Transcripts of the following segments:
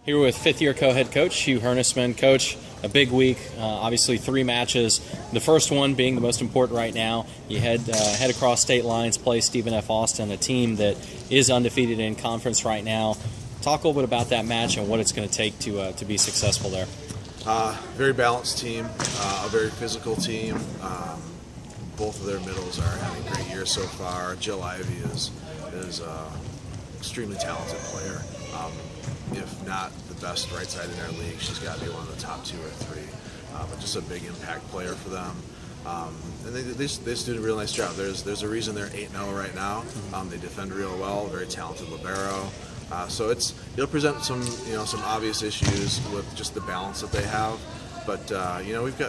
Here with fifth-year co-head coach Hugh Hernessman. Coach, a big week, obviously 3 matches. The first one being the most important right now. You head across state lines, play Stephen F. Austin, a team that is undefeated in conference right now. Talk a little bit about that match and what it's going to take to be successful there. Very balanced team, a very physical team. Both of their middles are having great years so far. Jill Ivey is an extremely talented player. If not the best right side in our league, she's got to be one of the top 2 or 3. But just a big impact player for them. And they just do a real nice job. There's a reason they're 8-0 right now. They defend real well. Very talented libero. So it'll present some obvious issues with just the balance that they have. But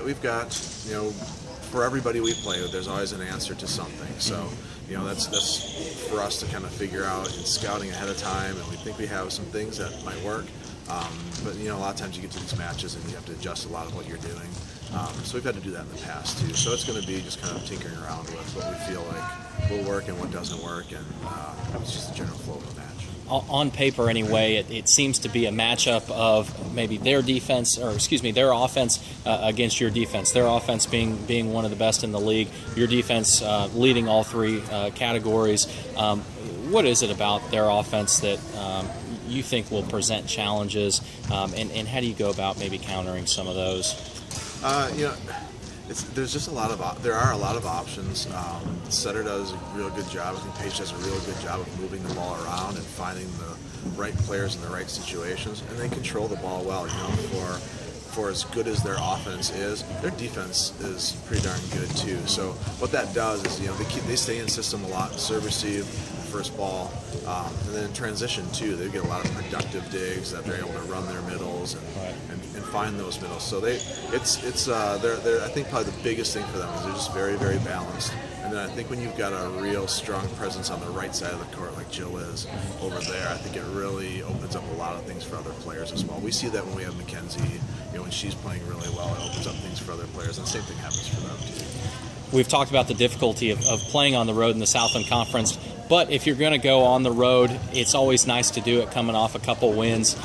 we've got for everybody we play with, there's always an answer to something. So that's for us to kind of figure out in scouting ahead of time, and we think we have some things that might work. But a lot of times you get to these matches and you have to adjust a lot of what you're doing. So we've had to do that in the past too. So it's going to be just kind of tinkering around with what we feel like will work and what doesn't work, and it's just the general flow of the match. On paper anyway, it seems to be a matchup of maybe their offense against your defense. Their offense being one of the best in the league, your defense leading all 3 categories. What is it about their offense that you think will present challenges, and how do you go about maybe countering some of those? There are a lot of options. Setter does a real good job. I think Paige does a real good job of moving the ball around and finding the right players in the right situations, and they control the ball well. For as good as their offense is, their defense is pretty darn good too. So what that does is they stay in system a lot, serve, receive, first ball, and then in transition too. They get a lot of productive digs that they're able to run their middles and find those middles. So they're I think probably the biggest thing for them is they're just very, very balanced. And then I think when you've got a real strong presence on the right side of the court like Jill is over there, I think it really opens up a lot of things for other players as well. We see that when we have Mackenzie, when she's playing really well, it opens up things for other players, and the same thing happens for them too. We've talked about the difficulty of playing on the road in the Southland Conference, but if you're going to go on the road, it's always nice to do it coming off a couple wins.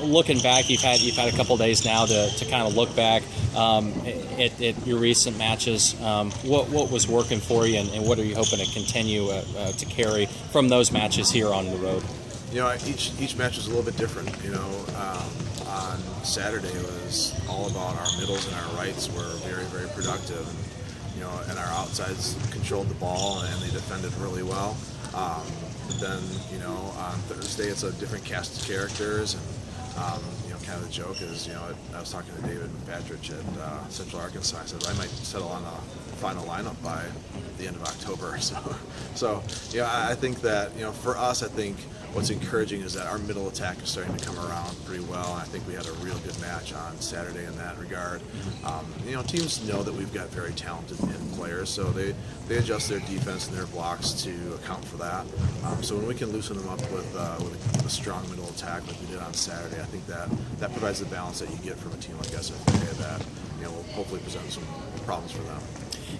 Looking back, you've had a couple days now to kind of look back at your recent matches. What was working for you, and what are you hoping to continue to carry from those matches here on the road? Each match is a little bit different. On Saturday it was all about our middles and our rights were very, very productive. And our outsides controlled the ball and they defended really well. But then, on Thursday it's a different cast of characters, and kind of the joke is, I was talking to David Badrich at Central Arkansas. I said I might settle on a final lineup by the end of October. So I think that for us, I think what's encouraging is that our middle attack is starting to come around pretty well, and I think we had a real good match on Saturday in that regard. Teams know that we've got very talented players, so they adjust their defense and their blocks to account for that. So when we can loosen them up with a strong middle attack like we did on Saturday, I think that provides the balance that you get from a team like SFA that will hopefully present some problems for them.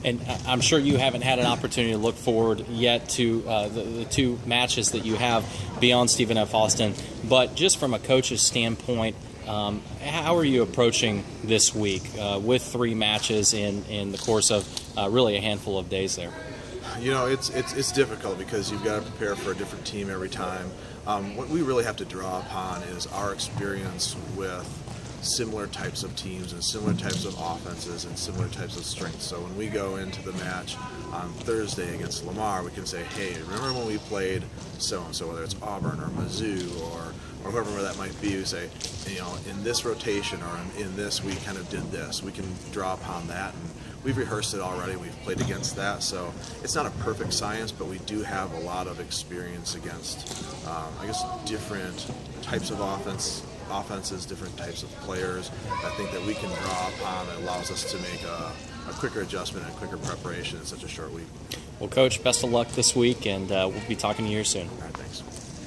And I'm sure you haven't had an opportunity to look forward yet to the 2 matches that you have beyond Stephen F. Austin. But just from a coach's standpoint, how are you approaching this week with 3 matches in the course of really a handful of days there? It's difficult because you've got to prepare for a different team every time. What we really have to draw upon is our experience with similar types of teams and similar types of offenses and similar types of strengths. So when we go into the match on Thursday against Lamar, we can say, hey, remember when we played so-and-so, whether it's Auburn or Mizzou or whoever that might be, we say, in this rotation or in this we kind of did this. We can draw upon that, and we've rehearsed it already. We've played against that, so it's not a perfect science, but we do have a lot of experience against, different types of offenses, different types of players. I think that we can draw upon. It allows us to make a quicker adjustment and quicker preparation in such a short week. Well, Coach, best of luck this week, and we'll be talking to you here soon. All right, thanks.